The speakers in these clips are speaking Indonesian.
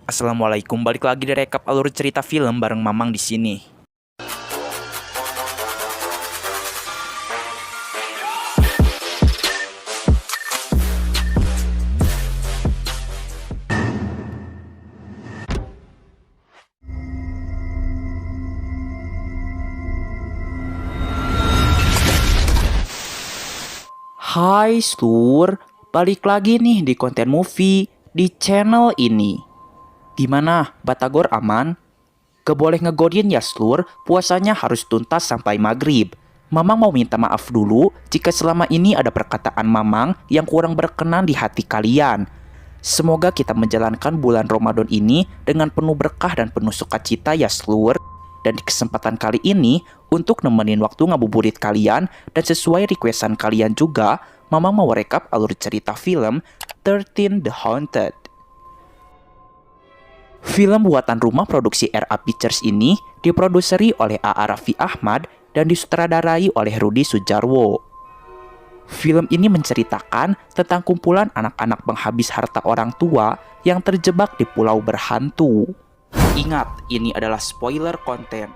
Assalamualaikum, balik lagi di rekap alur cerita film bareng Mamang di sini. Hai Slur, balik lagi nih di konten movie di channel ini. Gimana, Batagor aman? Keboleh ngegodin ya Slur, puasanya harus tuntas sampai maghrib. Mamang mau minta maaf dulu jika selama ini ada perkataan Mamang yang kurang berkenan di hati kalian. Semoga kita menjalankan bulan Ramadan ini dengan penuh berkah dan penuh sukacita ya Slur. Dan di kesempatan kali ini, untuk nemenin waktu ngabuburit kalian dan sesuai requestan kalian juga, Mamang mau rekap alur cerita film 13 The Haunted. Film buatan rumah produksi RA Pictures ini diproduseri oleh A.A. Raffi Ahmad dan disutradarai oleh Rudi Sudjarwo. Film ini menceritakan tentang kumpulan anak-anak penghabis harta orang tua yang terjebak di pulau berhantu. Ingat, ini adalah spoiler konten.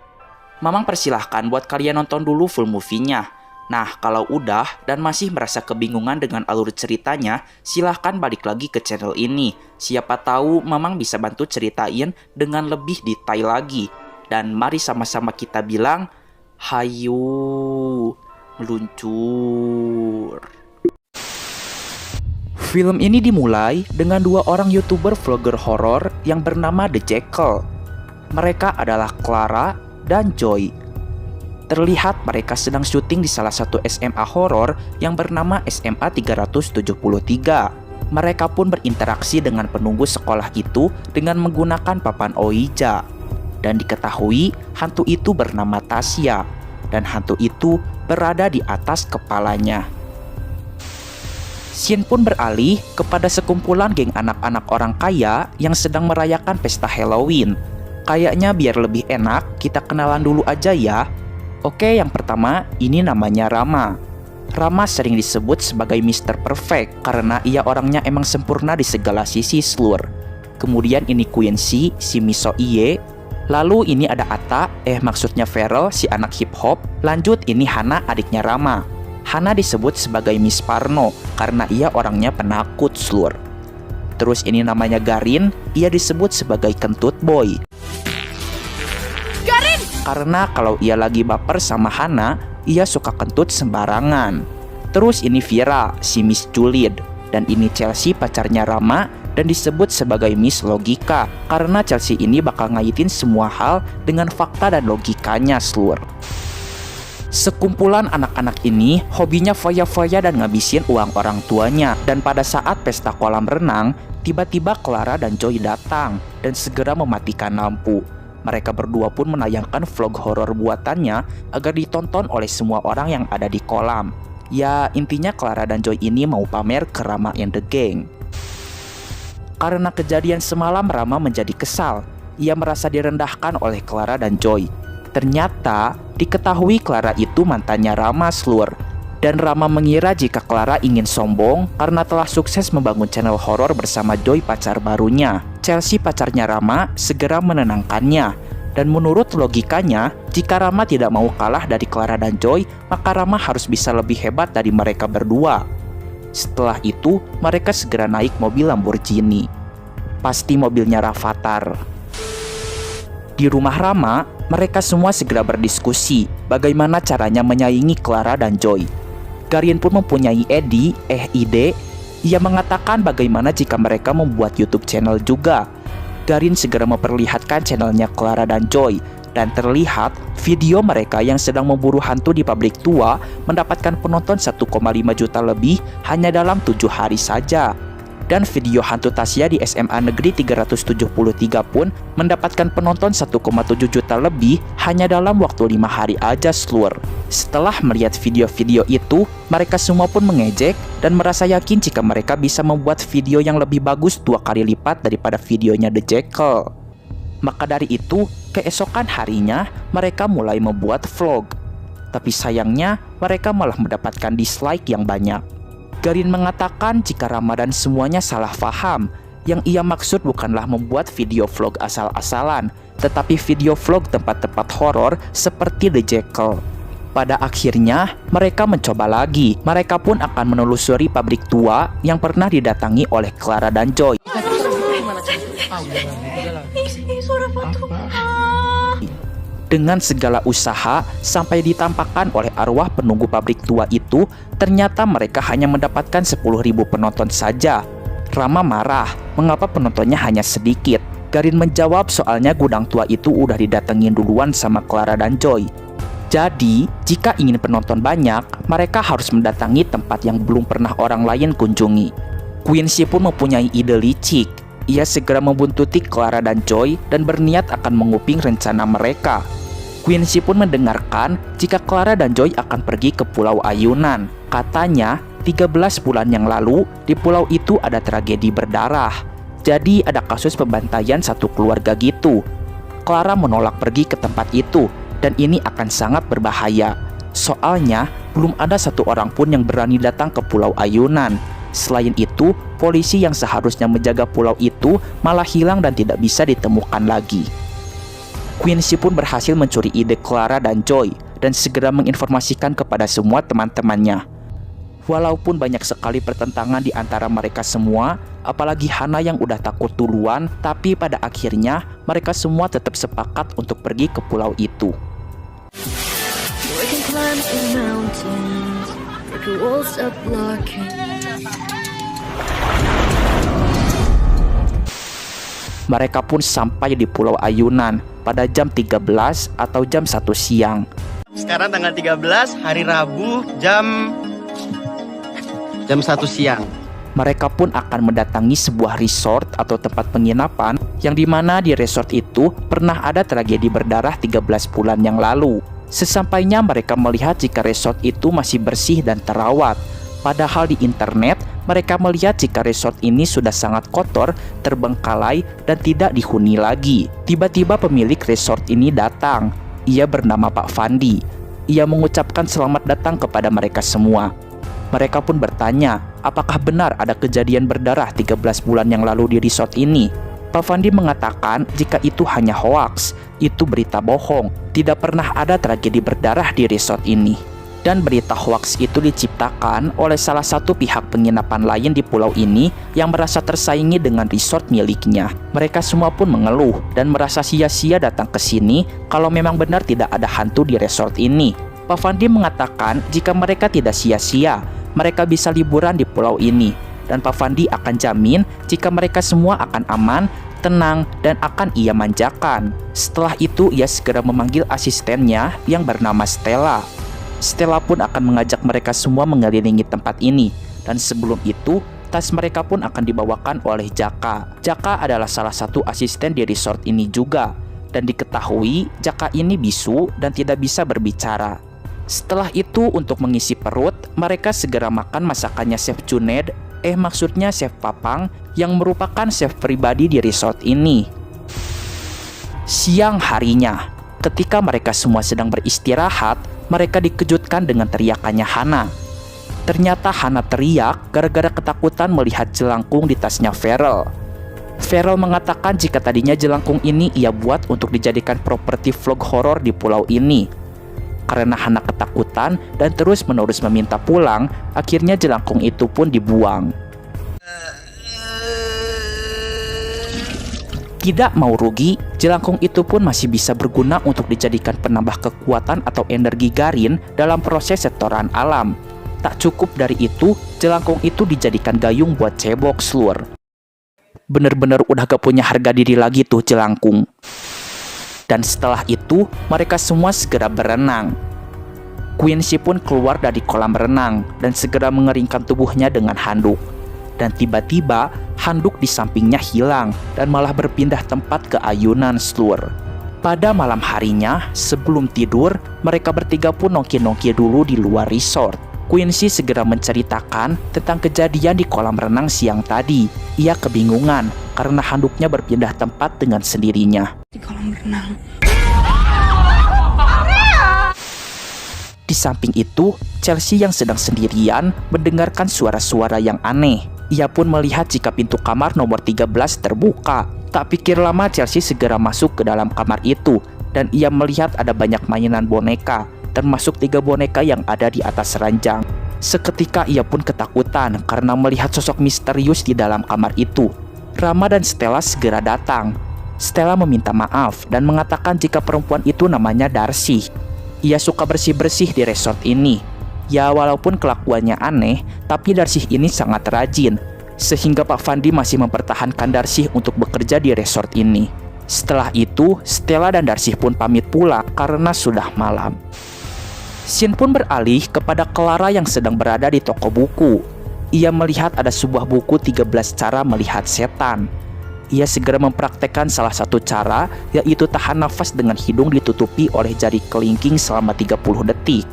Mamang persilahkan buat kalian nonton dulu full movie-nya. Nah, kalau udah dan masih merasa kebingungan dengan alur ceritanya, silahkan balik lagi ke channel ini. Siapa tahu Mamang bisa bantu ceritain dengan lebih detail lagi. Dan mari sama-sama kita bilang, hayu meluncur. Film ini dimulai dengan dua orang YouTuber vlogger horor yang bernama The Jekyll. Mereka adalah Clara dan Joy. Terlihat mereka sedang syuting di salah satu SMA horor yang bernama SMA 373. Mereka pun berinteraksi dengan penunggu sekolah itu dengan menggunakan papan Ouija. Dan diketahui hantu itu bernama Tasya. Dan hantu itu berada di atas kepalanya. Scene pun beralih kepada sekumpulan geng anak-anak orang kaya yang sedang merayakan pesta Halloween. Kayaknya biar lebih enak, kita kenalan dulu aja ya. Oke, yang pertama, ini namanya Rama. Rama sering disebut sebagai Mr. Perfect karena ia orangnya emang sempurna di segala sisi Slur. Kemudian ini Quincy, si Miso Iye. Lalu ini ada Ata, maksudnya Feral, si anak hip hop. Lanjut ini Hana, adiknya Rama. Hana disebut sebagai Miss Parno karena ia orangnya penakut Slur. Terus ini namanya Garin, ia disebut sebagai kentut boy. Garin! Karena kalau ia lagi baper sama Hana, ia suka kentut sembarangan. Terus ini Vira, si Miss Julid. Dan ini Chelsea, pacarnya Rama, dan disebut sebagai Miss Logika karena Chelsea ini bakal ngaitin semua hal dengan fakta dan logikanya Slur. Sekumpulan anak-anak ini hobinya foya-foya dan ngabisin uang orang tuanya. Dan pada saat pesta kolam renang, tiba-tiba Clara dan Joy datang dan segera mematikan lampu. Mereka berdua pun menayangkan vlog horor buatannya agar ditonton oleh semua orang yang ada di kolam. Ya, intinya Clara dan Joy ini mau pamer ke Rama and the Gang. Karena kejadian semalam, Rama menjadi kesal. Ia merasa direndahkan oleh Clara dan Joy. Ternyata diketahui Clara itu mantannya Rama Slur. Dan Rama mengira jika Clara ingin sombong karena telah sukses membangun channel horor bersama Joy pacar barunya. Chelsea pacarnya Rama segera menenangkannya. Dan menurut logikanya, jika Rama tidak mau kalah dari Clara dan Joy, maka Rama harus bisa lebih hebat dari mereka berdua. Setelah itu, mereka segera naik mobil Lamborghini. Pasti mobilnya Rafathar. Di rumah Rama, mereka semua segera berdiskusi bagaimana caranya menyaingi Clara dan Joy. Garin pun mempunyai ide. Ia mengatakan bagaimana jika mereka membuat YouTube channel juga. Garin segera memperlihatkan channelnya Clara dan Joy. Dan terlihat video mereka yang sedang memburu hantu di pabrik tua mendapatkan penonton 1,5 juta lebih hanya dalam 7 hari saja. Dan video hantu Tasya di SMA Negeri 373 pun mendapatkan penonton 1,7 juta lebih hanya dalam waktu 5 hari aja Slur. Setelah melihat video-video itu, mereka semua pun mengejek dan merasa yakin jika mereka bisa membuat video yang lebih bagus 2 kali lipat daripada videonya The Jekyll. Maka dari itu, keesokan harinya mereka mulai membuat vlog. Tapi sayangnya mereka malah mendapatkan dislike yang banyak. Garin mengatakan jika Ramadan semuanya salah paham. Yang ia maksud bukanlah membuat video vlog asal-asalan, tetapi video vlog tempat-tempat horor seperti The Jekyll. Pada akhirnya, mereka mencoba lagi. Mereka pun akan menelusuri pabrik tua yang pernah didatangi oleh Clara dan Joy. Dengan segala usaha, sampai ditampakkan oleh arwah penunggu pabrik tua itu, ternyata mereka hanya mendapatkan 10.000 penonton saja. Rama marah, mengapa penontonnya hanya sedikit? Garin menjawab soalnya gudang tua itu udah didatengin duluan sama Clara dan Joy. Jadi, jika ingin penonton banyak, mereka harus mendatangi tempat yang belum pernah orang lain kunjungi. Quincy pun mempunyai ide licik. Ia segera membuntuti Clara dan Joy dan berniat akan menguping rencana mereka. Quincy pun mendengarkan jika Clara dan Joy akan pergi ke Pulau Ayunan. Katanya, 13 bulan yang lalu, di pulau itu ada tragedi berdarah. Jadi ada kasus pembantaian satu keluarga gitu. Clara menolak pergi ke tempat itu, dan ini akan sangat berbahaya. Soalnya, belum ada satu orang pun yang berani datang ke Pulau Ayunan. Selain itu, polisi yang seharusnya menjaga pulau itu malah hilang dan tidak bisa ditemukan lagi. Quincy pun berhasil mencuri ide Clara dan Joy dan segera menginformasikan kepada semua teman-temannya. Walaupun banyak sekali pertentangan di antara mereka semua, apalagi Hana yang udah takut duluan, tapi pada akhirnya mereka semua tetap sepakat untuk pergi ke pulau itu. Mereka pun sampai di Pulau Ayunan pada jam 13 atau jam 1 siang. Sekarang tanggal 13, hari Rabu, jam 1 siang. Mereka pun akan mendatangi sebuah resort atau tempat penginapan yang dimana di resort itu pernah ada tragedi berdarah 13 bulan yang lalu. Sesampainya mereka melihat jika resort itu masih bersih dan terawat. Padahal di internet, mereka melihat jika resort ini sudah sangat kotor, terbengkalai, dan tidak dihuni lagi. Tiba-tiba pemilik resort ini datang. Ia bernama Pak Fandi. Ia mengucapkan selamat datang kepada mereka semua. Mereka pun bertanya, apakah benar ada kejadian berdarah 13 bulan yang lalu di resort ini? Pak Fandi mengatakan jika itu hanya hoaks, itu berita bohong. Tidak pernah ada tragedi berdarah di resort ini. Dan berita hoaks itu diciptakan oleh salah satu pihak penginapan lain di pulau ini yang merasa tersaingi dengan resort miliknya. Mereka semua pun mengeluh dan merasa sia-sia datang ke sini kalau memang benar tidak ada hantu di resort ini. Pak Fandi mengatakan jika mereka tidak sia-sia, mereka bisa liburan di pulau ini. Dan Pak Fandi akan jamin jika mereka semua akan aman, tenang, dan akan ia manjakan. Setelah itu ia segera memanggil asistennya yang bernama Stella. Stella pun akan mengajak mereka semua mengelilingi tempat ini. Dan sebelum itu, tas mereka pun akan dibawakan oleh Jaka. Jaka adalah salah satu asisten di resort ini juga. Dan diketahui, Jaka ini bisu dan tidak bisa berbicara. Setelah itu, untuk mengisi perut, mereka segera makan masakannya Chef Junaid, maksudnya Chef Papang, yang merupakan chef pribadi di resort ini. Siang harinya, ketika mereka semua sedang beristirahat, mereka dikejutkan dengan teriakannya Hana. Ternyata Hana teriak gara-gara ketakutan melihat jelangkung di tasnya Feral. Feral mengatakan jika tadinya jelangkung ini ia buat untuk dijadikan properti vlog horor di pulau ini. Karena Hana ketakutan dan terus-menerus meminta pulang, akhirnya jelangkung itu pun dibuang. Tidak mau rugi, jelangkung itu pun masih bisa berguna untuk dijadikan penambah kekuatan atau energi Garin dalam proses setoran alam. Tak cukup dari itu, jelangkung itu dijadikan gayung buat cebok Slur. Bener-bener udah gak punya harga diri lagi tuh jelangkung. Dan setelah itu, mereka semua segera berenang. Quincy pun keluar dari kolam renang dan segera mengeringkan tubuhnya dengan handuk. Dan tiba-tiba, handuk di sampingnya hilang dan malah berpindah tempat ke ayunan Slur. Pada malam harinya, sebelum tidur, mereka bertiga pun nongki-nongki dulu di luar resort. Quincy segera menceritakan tentang kejadian di kolam renang siang tadi. Ia kebingungan karena handuknya berpindah tempat dengan sendirinya. Di kolam renang. Di samping itu, Chelsea yang sedang sendirian mendengarkan suara-suara yang aneh. Ia pun melihat jika pintu kamar nomor 13 terbuka. Tak pikir lama Chelsea segera masuk ke dalam kamar itu dan ia melihat ada banyak mainan boneka, termasuk 3 boneka yang ada di atas ranjang. Seketika ia pun ketakutan karena melihat sosok misterius di dalam kamar itu. Rama dan Stella segera datang. Stella meminta maaf dan mengatakan jika perempuan itu namanya Darcy. Ia suka bersih-bersih di resort ini. Ya, walaupun kelakuannya aneh, tapi Darcy ini sangat rajin, sehingga Pak Fandi masih mempertahankan Darcy untuk bekerja di resort ini. Setelah itu, Stella dan Darcy pun pamit pulang karena sudah malam. Scene pun beralih kepada Clara yang sedang berada di toko buku. Ia melihat ada sebuah buku 13 cara melihat setan. Ia segera mempraktekkan salah satu cara, yaitu tahan nafas dengan hidung ditutupi oleh jari kelingking selama 30 detik.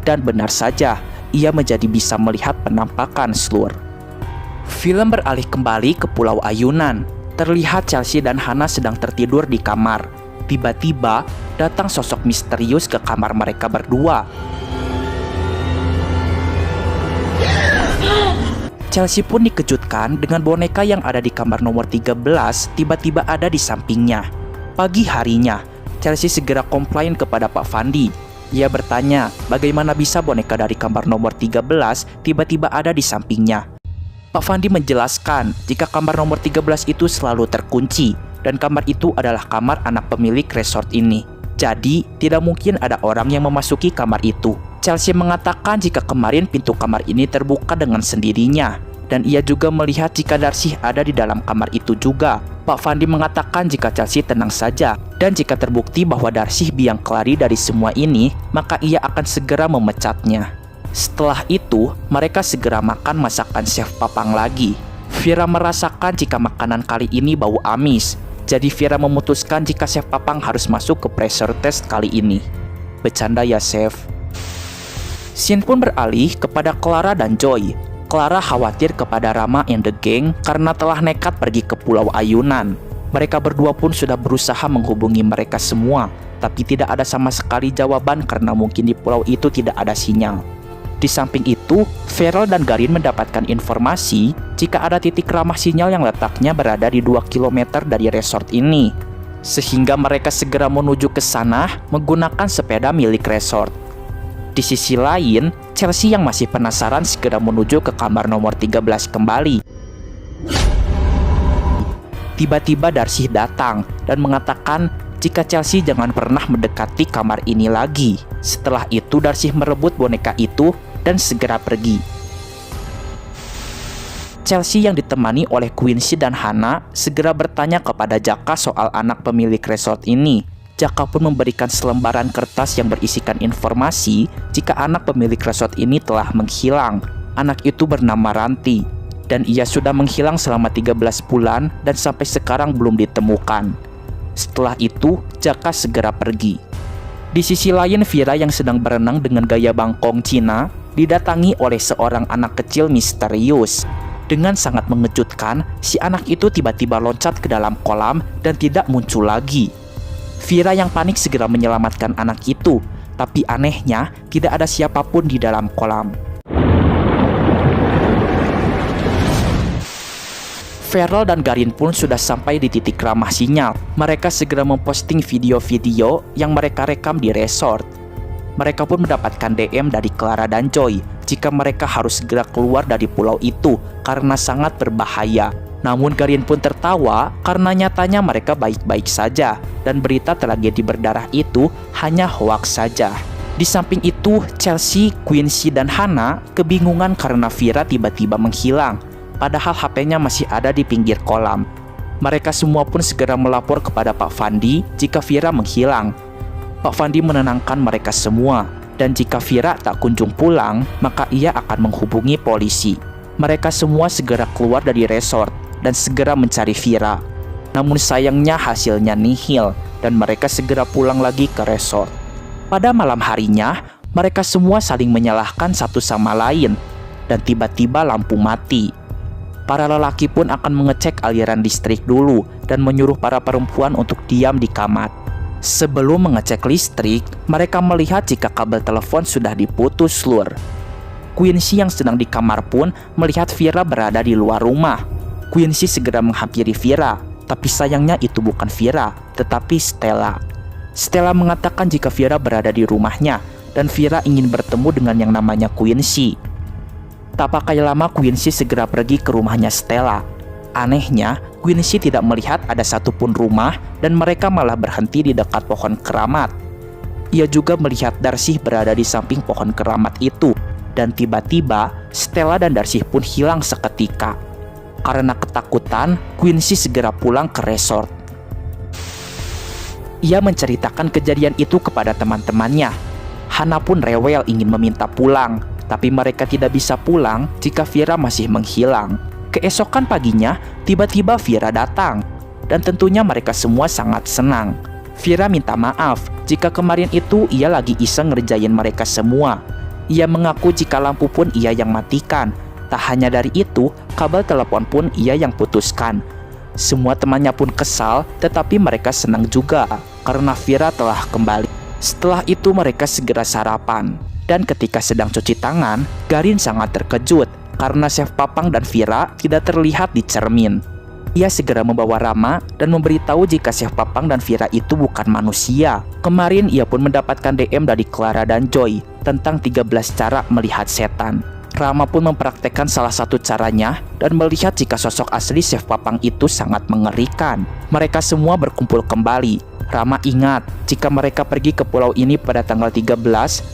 Dan benar saja, ia menjadi bisa melihat penampakan Slur. Film beralih kembali ke Pulau Ayunan. Terlihat Chelsea dan Hana sedang tertidur di kamar. Tiba-tiba datang sosok misterius ke kamar mereka berdua. Chelsea pun dikejutkan dengan boneka yang ada di kamar nomor 13 tiba-tiba ada di sampingnya. Pagi harinya, Chelsea segera komplain kepada Pak Fandi. Ia bertanya, bagaimana bisa boneka dari kamar nomor 13 tiba-tiba ada di sampingnya. Pak Fandi menjelaskan jika kamar nomor 13 itu selalu terkunci dan kamar itu adalah kamar anak pemilik resort ini. Jadi, tidak mungkin ada orang yang memasuki kamar itu. Chelsea mengatakan jika kemarin pintu kamar ini terbuka dengan sendirinya dan ia juga melihat jika Darcy ada di dalam kamar itu juga. Pak Fandi mengatakan jika Chelsea tenang saja dan jika terbukti bahwa Darcy biang kelari dari semua ini, maka ia akan segera memecatnya. Setelah itu, mereka segera makan masakan chef Papang lagi. Vira merasakan jika makanan kali ini bau amis. Jadi Vira memutuskan jika chef Papang harus masuk ke pressure test kali ini. Bercanda ya chef. Scene pun beralih kepada Clara dan Joy. Clara khawatir kepada Rama and the gang karena telah nekat pergi ke Pulau Ayunan. Mereka berdua pun sudah berusaha menghubungi mereka semua, tapi tidak ada sama sekali jawaban karena mungkin di pulau itu tidak ada sinyal. Di samping itu, Feral dan Garin mendapatkan informasi jika ada titik ramah sinyal yang letaknya berada di 2 km dari resort ini. Sehingga mereka segera menuju ke sana menggunakan sepeda milik resort. Di sisi lain, Chelsea yang masih penasaran segera menuju ke kamar nomor 13 kembali. Tiba-tiba Darcy datang dan mengatakan jika Chelsea jangan pernah mendekati kamar ini lagi. Setelah itu Darcy merebut boneka itu dan segera pergi. Chelsea yang ditemani oleh Quincy dan Hana segera bertanya kepada Jaka soal anak pemilik resort ini. Jaka pun memberikan selembaran kertas yang berisikan informasi jika anak pemilik resort ini telah menghilang. Anak itu bernama Ranti dan ia sudah menghilang selama 13 bulan dan sampai sekarang belum ditemukan. Setelah itu, Jaka segera pergi. Di sisi lain, Vira yang sedang berenang dengan gaya bangkong Cina didatangi oleh seorang anak kecil misterius. Dengan sangat mengejutkan, si anak itu tiba-tiba loncat ke dalam kolam dan tidak muncul lagi. Vira yang panik segera menyelamatkan anak itu, tapi anehnya tidak ada siapapun di dalam kolam. Feral dan Garin pun sudah sampai di titik ramah sinyal. Mereka segera memposting video-video yang mereka rekam di resort. Mereka pun mendapatkan DM dari Clara dan Joy jika mereka harus segera keluar dari pulau itu karena sangat berbahaya. Namun Garin pun tertawa karena nyatanya mereka baik-baik saja dan berita tragedi berdarah itu hanya hoaks saja. Di samping itu, Chelsea, Quincy, dan Hana kebingungan karena Vira tiba-tiba menghilang, padahal HP-nya masih ada di pinggir kolam. Mereka semua pun segera melapor kepada Pak Fandi jika Vira menghilang. Pak Fandi menenangkan mereka semua, dan jika Vira tak kunjung pulang, maka ia akan menghubungi polisi. Mereka semua segera keluar dari resort dan segera mencari Vira. Namun sayangnya hasilnya nihil dan mereka segera pulang lagi ke resort. Pada malam harinya, mereka semua saling menyalahkan satu sama lain dan tiba-tiba lampu mati. Para lelaki pun akan mengecek aliran listrik dulu dan menyuruh para perempuan untuk diam di kamar. Sebelum mengecek listrik, mereka melihat jika kabel telepon sudah diputus, Lur. Quincy yang sedang di kamar pun melihat Vira berada di luar rumah. Quincy segera menghampiri Vira, tapi sayangnya itu bukan Vira, tetapi Stella. Stella mengatakan jika Vira berada di rumahnya, dan Vira ingin bertemu dengan yang namanya Quincy. Tak pakai lama, Quincy segera pergi ke rumahnya Stella. Anehnya, Quincy tidak melihat ada satupun rumah dan mereka malah berhenti di dekat pohon keramat. Ia juga melihat Darcy berada di samping pohon keramat itu. Dan tiba-tiba, Stella dan Darcy pun hilang seketika. Karena ketakutan, Quincy segera pulang ke resort. Ia menceritakan kejadian itu kepada teman-temannya. Hana pun rewel ingin meminta pulang, tapi mereka tidak bisa pulang jika Vira masih menghilang. Keesokan paginya, tiba-tiba Vira datang, dan tentunya mereka semua sangat senang. Vira minta maaf jika kemarin itu ia lagi iseng ngerjain mereka semua. Ia mengaku jika lampu pun ia yang matikan. Tak hanya dari itu, kabel telepon pun ia yang putuskan. Semua temannya pun kesal, tetapi mereka senang juga karena Vira telah kembali. Setelah itu mereka segera sarapan. Dan ketika sedang cuci tangan, Garin sangat terkejut karena Chef Papang dan Vira tidak terlihat di cermin. Ia segera membawa Rama dan memberitahu jika Chef Papang dan Vira itu bukan manusia. Kemarin ia pun mendapatkan DM dari Clara dan Joy tentang 13 cara melihat setan. Rama pun mempraktekkan salah satu caranya dan melihat jika sosok asli Chef Papang itu sangat mengerikan. Mereka semua berkumpul kembali. Rama ingat jika mereka pergi ke pulau ini pada tanggal 13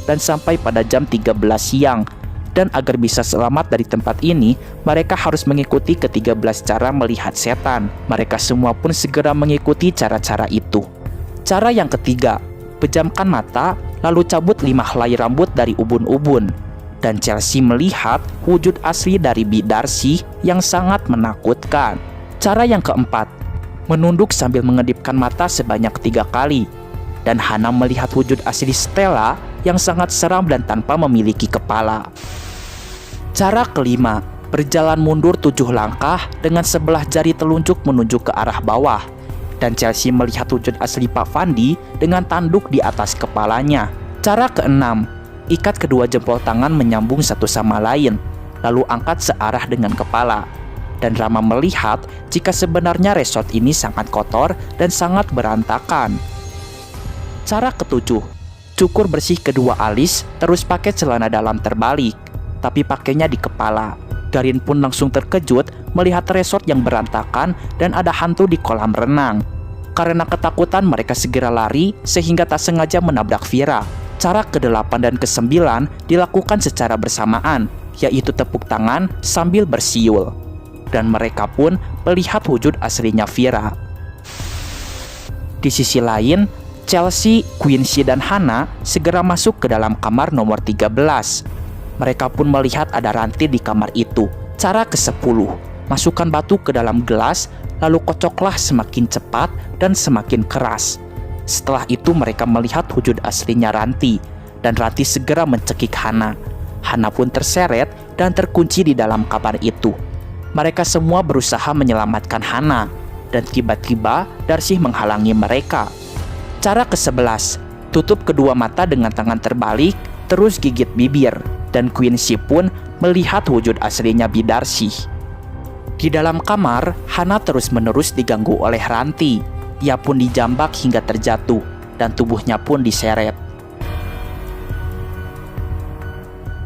dan sampai pada jam 13 siang. Dan agar bisa selamat dari tempat ini, mereka harus mengikuti ke-13 cara melihat setan. Mereka semua pun segera mengikuti cara-cara itu. Cara yang ketiga, pejamkan mata lalu cabut 5 helai rambut dari ubun-ubun. Dan Chelsea melihat wujud asli dari Bi Darcy yang sangat menakutkan. Cara yang keempat, menunduk sambil mengedipkan mata sebanyak 3 kali. Dan Hana melihat wujud asli Stella yang sangat seram dan tanpa memiliki kepala. Cara kelima, berjalan mundur 7 langkah dengan sebelah jari telunjuk menuju ke arah bawah. Dan Chelsea melihat wujud asli Pak Fandi dengan tanduk di atas kepalanya. Cara keenam, ikat kedua jempol tangan menyambung satu sama lain, lalu angkat searah dengan kepala. Dan Rama melihat jika sebenarnya resort ini sangat kotor dan sangat berantakan. Cara ketujuh, cukur bersih kedua alis, terus pakai celana dalam terbalik, tapi pakainya di kepala. Garin pun langsung terkejut melihat resort yang berantakan dan ada hantu di kolam renang. Karena ketakutan mereka segera lari sehingga tak sengaja menabrak Vira. Cara ke-8 dan ke-9 dilakukan secara bersamaan, yaitu tepuk tangan sambil bersiul. Dan mereka pun melihat wujud aslinya Vira. Di sisi lain, Chelsea, Quincy, dan Hana segera masuk ke dalam kamar nomor 13. Mereka pun melihat ada rantai di kamar itu. Cara ke-10, masukkan batu ke dalam gelas, lalu kocoklah semakin cepat dan semakin keras. Setelah itu mereka melihat wujud aslinya Ranti, dan Ranti segera mencekik Hana. Hana pun terseret dan terkunci di dalam kamar itu. Mereka semua berusaha menyelamatkan Hana, dan tiba-tiba Darcy menghalangi mereka. Cara ke-11, tutup kedua mata dengan tangan terbalik, terus gigit bibir, dan Quincy pun melihat wujud aslinya Bi Darcy. Di dalam kamar, Hana terus-menerus diganggu oleh Ranti. Ia pun dijambak hingga terjatuh, dan tubuhnya pun diseret.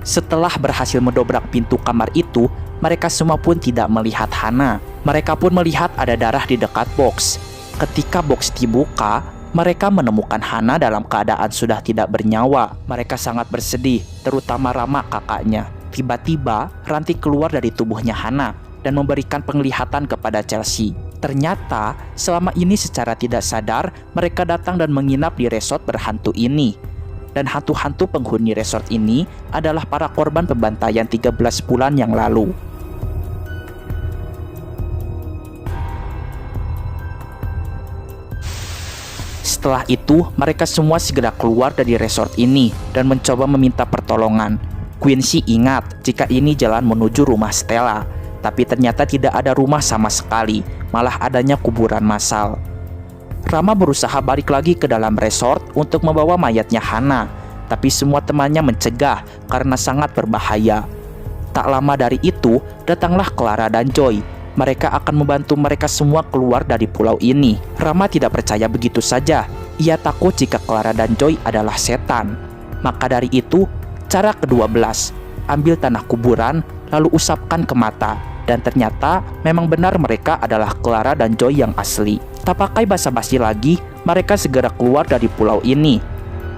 Setelah berhasil mendobrak pintu kamar itu, mereka semua pun tidak melihat Hana. Mereka pun melihat ada darah di dekat box. Ketika box dibuka, mereka menemukan Hana dalam keadaan sudah tidak bernyawa. Mereka sangat bersedih, terutama Rama kakaknya. Tiba-tiba, Ranti keluar dari tubuhnya Hana dan memberikan penglihatan kepada Chelsea. Ternyata, selama ini secara tidak sadar, mereka datang dan menginap di resort berhantu ini. Dan hantu-hantu penghuni resort ini adalah para korban pembantaian 13 bulan yang lalu. Setelah itu, mereka semua segera keluar dari resort ini dan mencoba meminta pertolongan. Quincy ingat jika ini jalan menuju rumah Stella, tapi ternyata tidak ada rumah sama sekali, malah adanya kuburan massal. Rama berusaha balik lagi ke dalam resort untuk membawa mayatnya Hana, tapi semua temannya mencegah karena sangat berbahaya. Tak lama dari itu, datanglah Clara dan Joy. Mereka akan membantu mereka semua keluar dari pulau ini. Rama tidak percaya begitu saja. Ia takut jika Clara dan Joy adalah setan. Maka dari itu, cara ke-12, ambil tanah kuburan lalu usapkan ke mata. Dan ternyata memang benar mereka adalah Clara dan Joy yang asli. Tak pakai basa-basi lagi, mereka segera keluar dari pulau ini.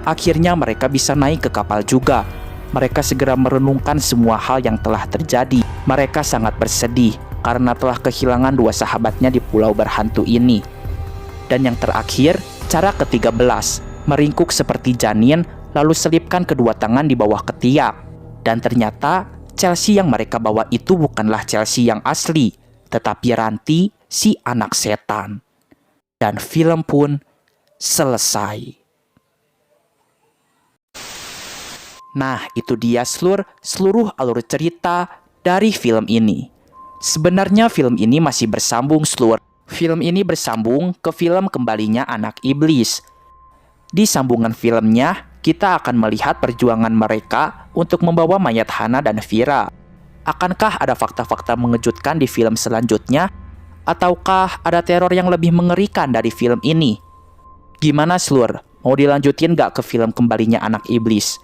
Akhirnya mereka bisa naik ke kapal juga. Mereka segera merenungkan semua hal yang telah terjadi. Mereka sangat bersedih karena telah kehilangan dua sahabatnya di pulau berhantu ini. Dan yang terakhir, cara ke-13, meringkuk seperti janin lalu selipkan kedua tangan di bawah ketiak. Dan ternyata Chelsea yang mereka bawa itu bukanlah Chelsea yang asli, tetapi Ranti, si anak setan. Dan film pun selesai. Nah, itu dia seluruh alur cerita dari film ini. Sebenarnya film ini masih bersambung, Slur. Film ini bersambung ke film Kembalinya Anak Iblis. Di sambungan filmnya, kita akan melihat perjuangan mereka untuk membawa mayat Hana dan Vira. Akankah ada fakta-fakta mengejutkan di film selanjutnya? Ataukah ada teror yang lebih mengerikan dari film ini? Gimana, Slur? Mau dilanjutin gak ke film Kembalinya Anak Iblis?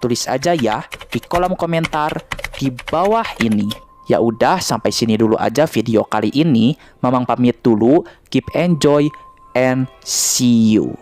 Tulis aja ya di kolom komentar di bawah ini. Ya udah, sampai sini dulu aja video kali ini. Mamang pamit dulu. Keep enjoy and see you.